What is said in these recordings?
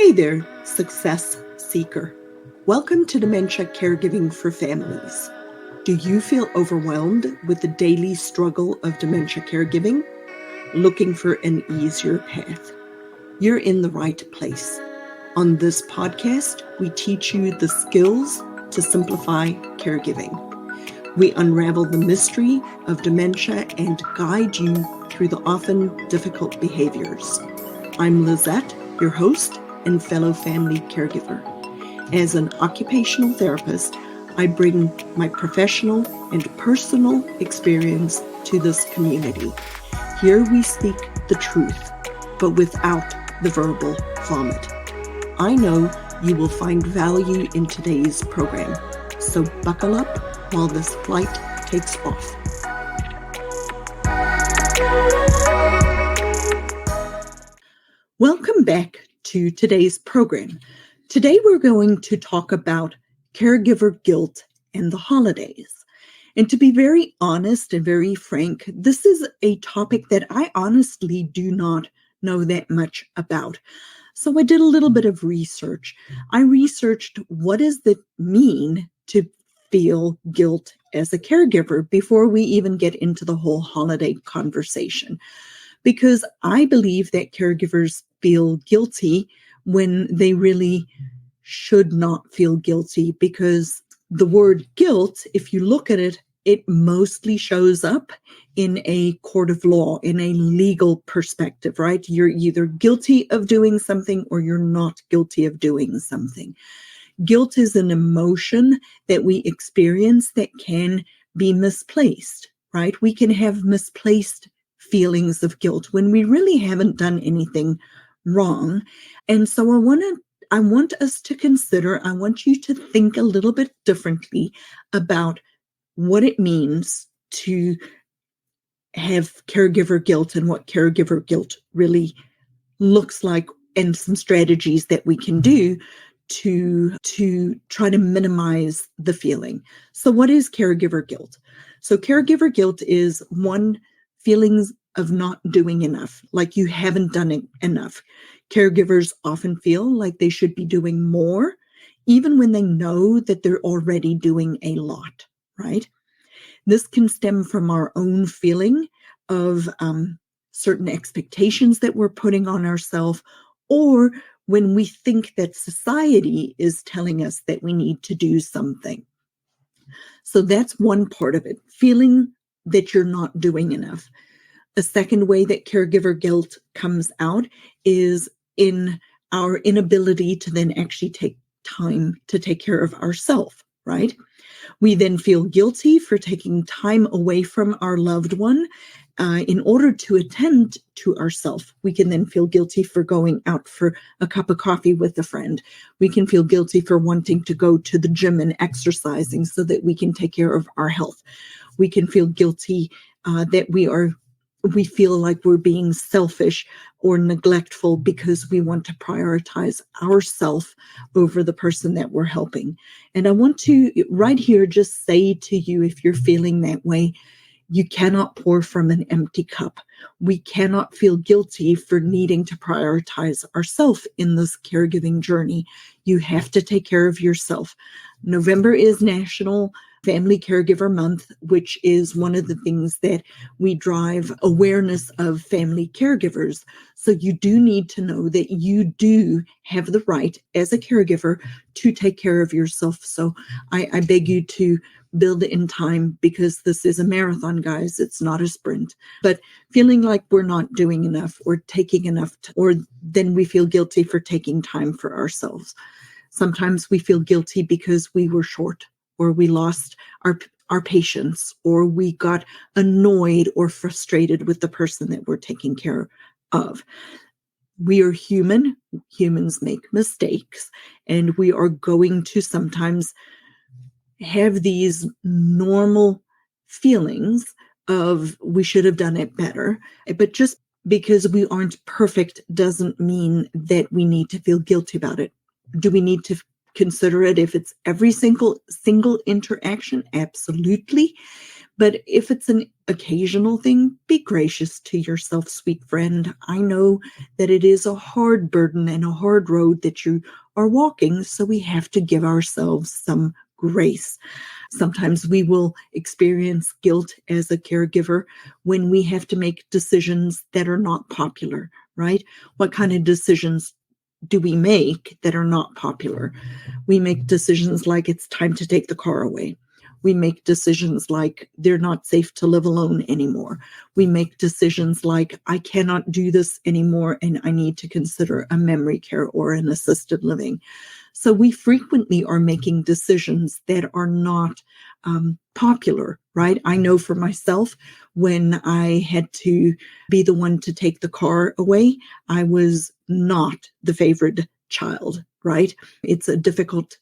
Hey there, success seeker. Welcome to Dementia Caregiving for Families. Do you feel overwhelmed with the daily struggle of dementia caregiving? Looking for an easier path? You're in the right place. On this podcast, we teach you the skills to simplify caregiving. We unravel the mystery of dementia and guide you through the often difficult behaviors. I'm Lizette, your host and fellow family caregiver. As an occupational therapist, I bring my professional and personal experience to this community. Here we speak the truth, but without the verbal vomit. I know you will find value in today's program, so buckle up while this flight takes off. Welcome back to today's program. Today we're going to talk about caregiver guilt and the holidays. And to be very honest and very frank, this is a topic that I honestly do not know that much about. So I did a little bit of research. I researched what does it mean to feel guilt as a caregiver before we even get into the whole holiday conversation. Because I believe that caregivers feel guilty when they really should not feel guilty, because the word guilt, if you look at it, it mostly shows up in a court of law, in a legal perspective, right? You're either guilty of doing something or you're not guilty of doing something. Guilt is an emotion that we experience that can be misplaced, right? We can have misplaced feelings of guilt when we really haven't done anything wrong. And so I want us to consider, I want you to think a little bit differently about what it means to have caregiver guilt and what caregiver guilt really looks like, and some strategies that we can do to try to minimize the feeling. So what is caregiver guilt? So caregiver guilt is feelings of not doing enough, like you haven't done enough. Caregivers often feel like they should be doing more, even when they know that they're already doing a lot, right? This can stem from our own feeling of certain expectations that we're putting on ourselves, or when we think that society is telling us that we need to do something. So that's one part of it, feeling that you're not doing enough. A second way that caregiver guilt comes out is in our inability to then actually take time to take care of ourselves, right? We then feel guilty for taking time away from our loved one in order to attend to ourselves. We can then feel guilty for going out for a cup of coffee with a friend. We can feel guilty for wanting to go to the gym and exercising so that we can take care of our health. We can feel guilty that we feel like we're being selfish or neglectful because we want to prioritize ourselves over the person that we're helping. And I want to right here just say to you, if you're feeling that way, you cannot pour from an empty cup. We cannot feel guilty for needing to prioritize ourselves in this caregiving journey. You have to take care of yourself. November is National Family Caregiver Month, which is one of the things that we drive awareness of family caregivers. So you do need to know that you do have the right as a caregiver to take care of yourself. So I beg you to build in time, because this is a marathon, guys. It's not a sprint. But feeling like we're not doing enough or taking enough, or then we feel guilty for taking time for ourselves. Sometimes we feel guilty because we were short, or we lost our patience, or we got annoyed or frustrated with the person that we're taking care of. We are human. Humans make mistakes, and we are going to sometimes have these normal feelings of we should have done it better. But just because we aren't perfect doesn't mean that we need to feel guilty about it. Do we need to consider it if it's every single interaction? Absolutely. But if it's an occasional thing, be gracious to yourself, sweet friend. I know that it is a hard burden and a hard road that you are walking, so we have to give ourselves some grace. Sometimes we will experience guilt as a caregiver when we have to make decisions that are not popular, right? What kind of decisions do we make that are not popular? We make decisions like it's time to take the car away. We make decisions like they're not safe to live alone anymore. We make decisions like I cannot do this anymore and I need to consider a memory care or an assisted living. So we frequently are making decisions that are not popular, right? I know for myself, when I had to be the one to take the car away, I was not the favorite child, right? It's a difficult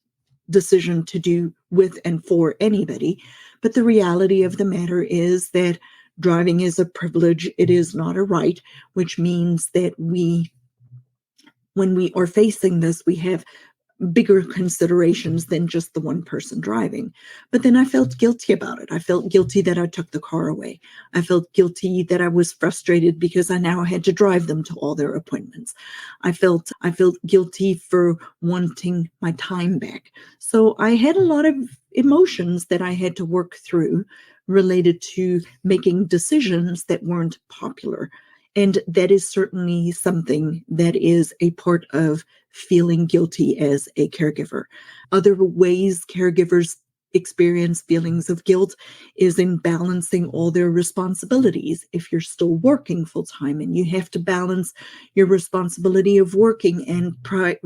decision to do with and for anybody. But the reality of the matter is that driving is a privilege, it is not a right, which means that when we are facing this, we have bigger considerations than just the one person driving. But then I felt guilty about it. I felt guilty that I took the car away. I felt guilty that I was frustrated because I now had to drive them to all their appointments. I felt guilty for wanting my time back. So I had a lot of emotions that I had to work through related to making decisions that weren't popular. And that is certainly something that is a part of feeling guilty as a caregiver. Other ways caregivers experience feelings of guilt is in balancing all their responsibilities. If you're still working full time and you have to balance your responsibility of working and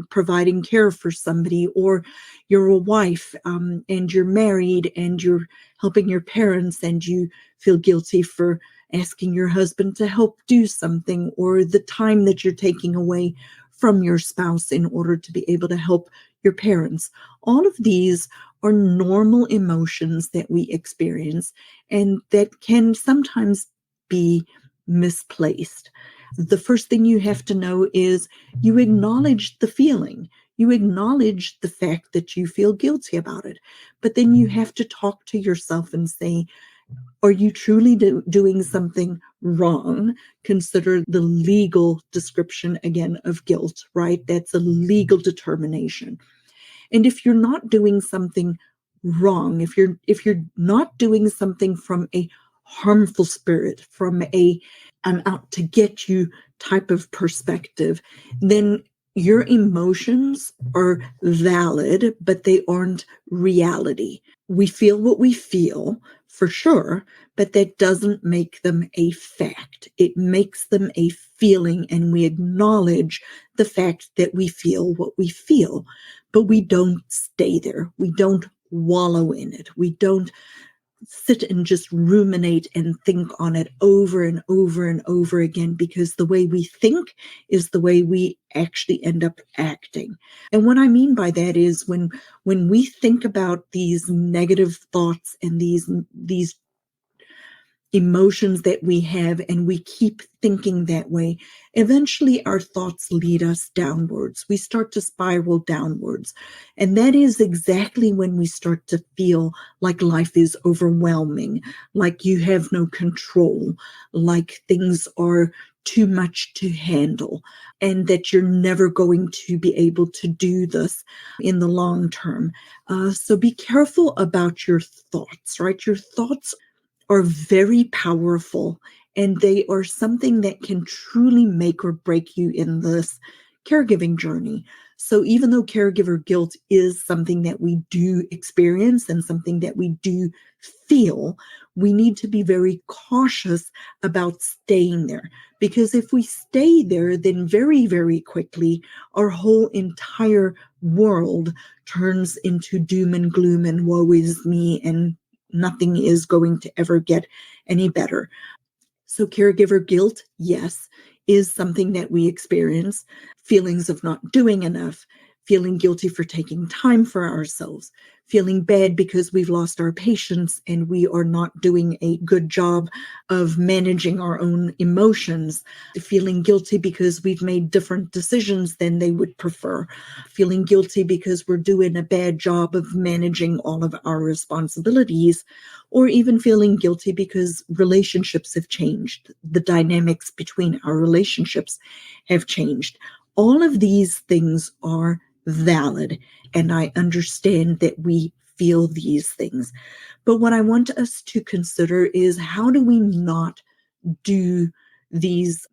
providing care for somebody, or you're a wife and you're married and you're helping your parents and you feel guilty for asking your husband to help do something, or the time that you're taking away from your spouse in order to be able to help your parents. All of these are normal emotions that we experience and that can sometimes be misplaced. The first thing you have to know is you acknowledge the feeling. You acknowledge the fact that you feel guilty about it. But then you have to talk to yourself and say, are you truly doing something wrong? Consider the legal description again of guilt, right? That's a legal determination. And if you're not doing something wrong, if you're not doing something from a harmful spirit, from a I'm out to get you type of perspective, then your emotions are valid, but they aren't reality. We feel what we feel for sure, but that doesn't make them a fact. It makes them a feeling, and we acknowledge the fact that we feel what we feel, but we don't stay there. We don't wallow in it. We don't sit and just ruminate and think on it over and over and over again, because the way we think is the way we actually end up acting. And what I mean by that is when we think about these negative thoughts and these emotions that we have and we keep thinking that way, eventually our thoughts lead us downwards. We start to spiral downwards. And that is exactly when we start to feel like life is overwhelming, like you have no control, like things are too much to handle, and that you're never going to be able to do this in the long term. So be careful about your thoughts, right? Your thoughts are very powerful, and they are something that can truly make or break you in this caregiving journey. So even though caregiver guilt is something that we do experience and something that we do feel, we need to be very cautious about staying there. Because if we stay there, then very, very quickly, our whole entire world turns into doom and gloom and woe is me, and nothing is going to ever get any better. So caregiver guilt, yes, is something that we experience. Feelings of not doing enough, feeling guilty for taking time for ourselves, feeling bad because we've lost our patience and we are not doing a good job of managing our own emotions, feeling guilty because we've made different decisions than they would prefer, feeling guilty because we're doing a bad job of managing all of our responsibilities, or even feeling guilty because relationships have changed. The dynamics between our relationships have changed. All of these things are valid, and I understand that we feel these things. But what I want us to consider is, how do we not do these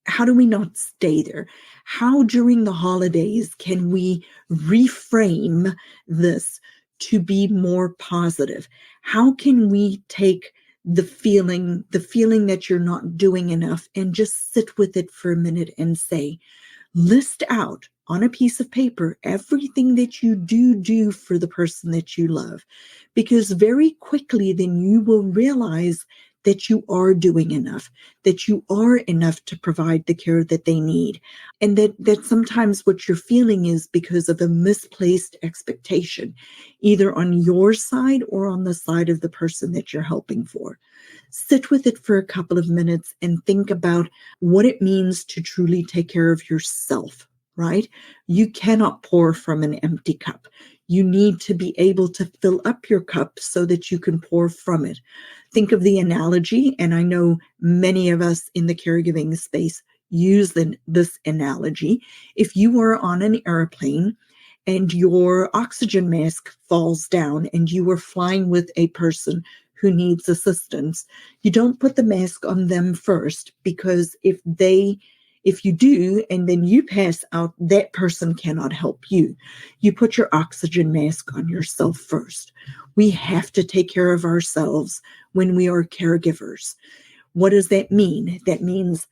how do we not stay there? How during the holidays can we reframe this to be more positive? How can we take the feeling that you're not doing enough and just sit with it for a minute and say, list out on a piece of paper everything that you do for the person that you love, because very quickly then you will realize that you are doing enough, that you are enough to provide the care that they need, and that sometimes what you're feeling is because of a misplaced expectation, either on your side or on the side of the person that you're helping for. Sit with it for a couple of minutes and think about what it means to truly take care of yourself, right? You cannot pour from an empty cup. You need to be able to fill up your cup so that you can pour from it. Think of the analogy, and I know many of us in the caregiving space use this analogy. If you are on an airplane and your oxygen mask falls down and you are flying with a person who needs assistance, you don't put the mask on them first, because if you do and then you pass out, that person cannot help you. You put your oxygen mask on yourself first. We have to take care of ourselves when we are caregivers. What does that mean? That means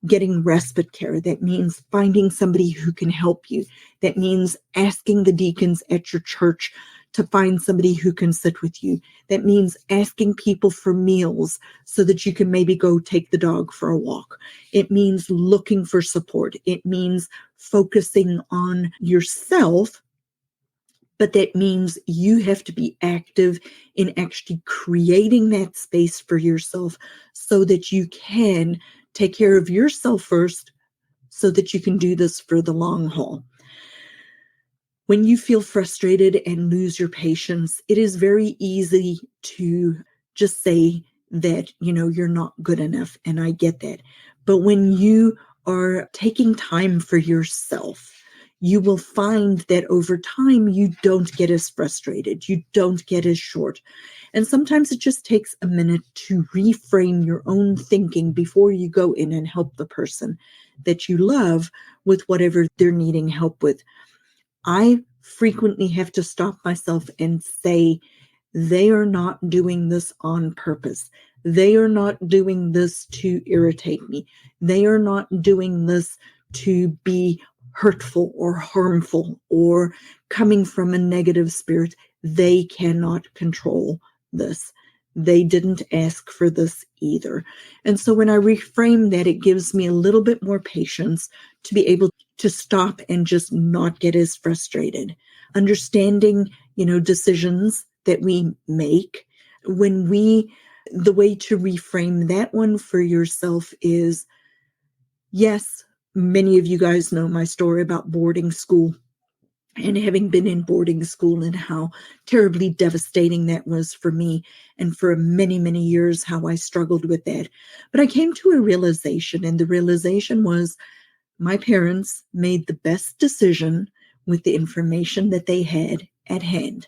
getting respite care. That means finding somebody who can help you. That means asking the deacons at your church to find somebody who can sit with you. That means asking people for meals so that you can maybe go take the dog for a walk. It means looking for support. It means focusing on yourself, but that means you have to be active in actually creating that space for yourself so that you can take care of yourself first, so that you can do this for the long haul. When you feel frustrated and lose your patience, it is very easy to just say that, you're not good enough, and I get that. But when you are taking time for yourself, you will find that over time, you don't get as frustrated. You don't get as short. And sometimes it just takes a minute to reframe your own thinking before you go in and help the person that you love with whatever they're needing help with. I frequently have to stop myself and say, they are not doing this on purpose. They are not doing this to irritate me. They are not doing this to be hurtful or harmful or coming from a negative spirit. They cannot control this. They didn't ask for this either. And so when I reframe that, it gives me a little bit more patience to be able to stop and just not get as frustrated. Understanding, decisions that we make, the way to reframe that one for yourself is, yes, many of you guys know my story about boarding school and having been in boarding school and how terribly devastating that was for me, and for many, many years how I struggled with that. But I came to a realization, and the realization was my parents made the best decision with the information that they had at hand.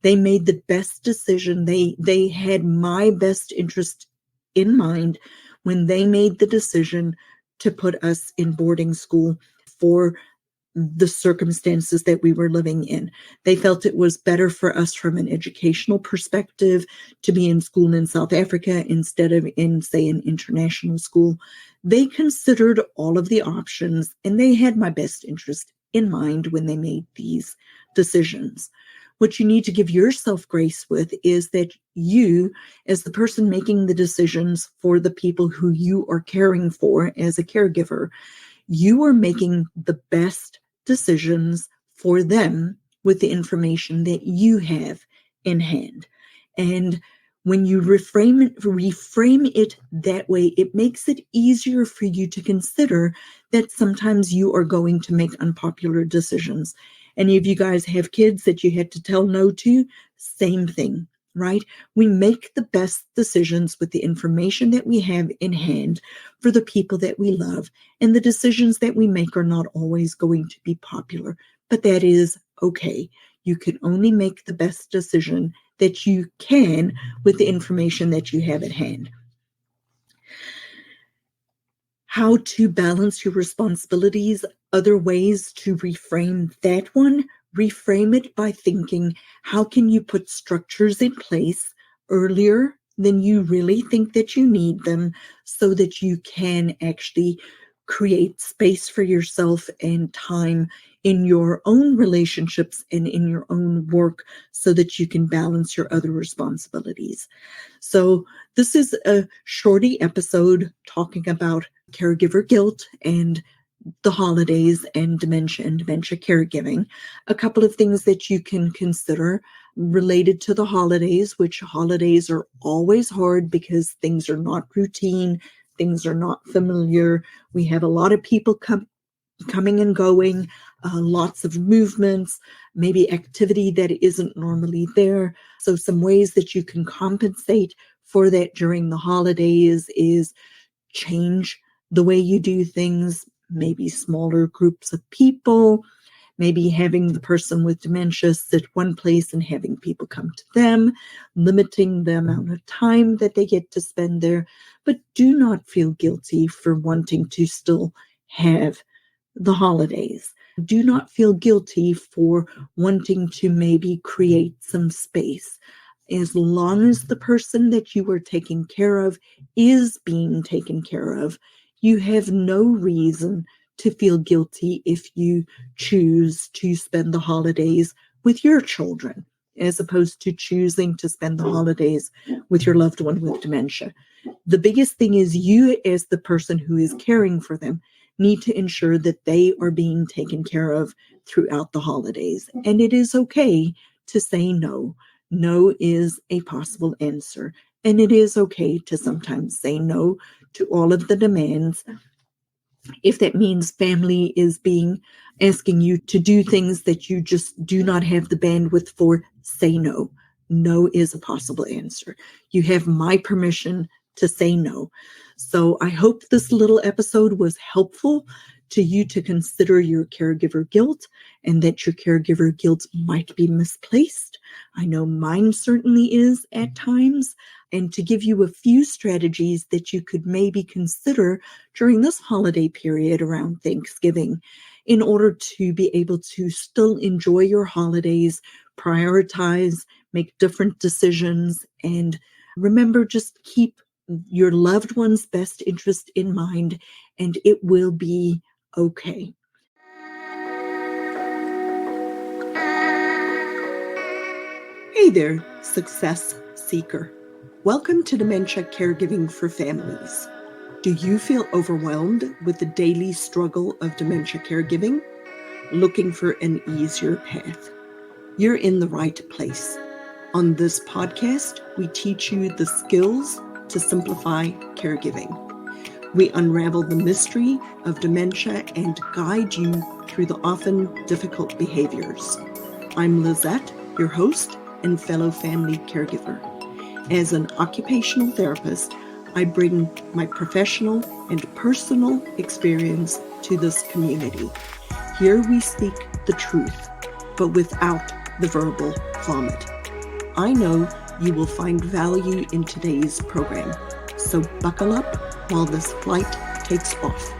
They made the best decision. They had my best interest in mind when they made the decision to put us in boarding school for the circumstances that we were living in. They felt it was better for us from an educational perspective to be in school in South Africa instead of in, say, an international school. They considered all of the options, and they had my best interest in mind when they made these decisions. What you need to give yourself grace with is that you, as the person making the decisions for the people who you are caring for as a caregiver, you are making the best decisions for them with the information that you have in hand. And when you reframe it that way, it makes it easier for you to consider that sometimes you are going to make unpopular decisions. Any of you guys have kids that you had to tell no to? Same thing, right? We make the best decisions with the information that we have in hand for the people that we love. And the decisions that we make are not always going to be popular, but that is okay. You can only make the best decision that you can with the information that you have at hand. How to balance your responsibilities, other ways to reframe that one. Reframe it by thinking, how can you put structures in place earlier than you really think that you need them so that you can actually create space for yourself and time in your own relationships and in your own work so that you can balance your other responsibilities. So this is a shorty episode talking about caregiver guilt and the holidays and dementia caregiving. A couple of things that you can consider related to the holidays, which holidays are always hard because things are not routine, things are not familiar. We have a lot of people coming and going, lots of movements, maybe activity that isn't normally there. So some ways that you can compensate for that during the holidays is change the way you do things, maybe smaller groups of people, maybe having the person with dementia sit one place and having people come to them, limiting the amount of time that they get to spend there. But do not feel guilty for wanting to still have the holidays. Do not feel guilty for wanting to maybe create some space. As long as the person that you are taking care of is being taken care of, you have no reason to feel guilty if you choose to spend the holidays with your children, as opposed to choosing to spend the holidays with your loved one with dementia. The biggest thing is you, as the person who is caring for them, need to ensure that they are being taken care of throughout the holidays. And it is okay to say no. No is a possible answer. And it is okay to sometimes say no to all of the demands. If that means family is asking you to do things that you just do not have the bandwidth for, say no. No is a possible answer. You have my permission to say no. So I hope this little episode was helpful to you to consider your caregiver guilt and that your caregiver guilt might be misplaced. I know mine certainly is at times. And to give you a few strategies that you could maybe consider during this holiday period around Thanksgiving in order to be able to still enjoy your holidays, prioritize, make different decisions, and remember, just keep your loved one's best interest in mind, and it will be okay. Hey there, success seeker. Welcome to Dementia Caregiving for Families. Do you feel overwhelmed with the daily struggle of dementia caregiving? Looking for an easier path? You're in the right place. On this podcast, we teach you the skills to simplify caregiving. We unravel the mystery of dementia and guide you through the often difficult behaviors. I'm Lizette, your host and fellow family caregiver. As an occupational therapist, I bring my professional and personal experience to this community. Here we speak the truth, but without the verbal vomit. I know you will find value in today's program, so buckle up while this flight takes off.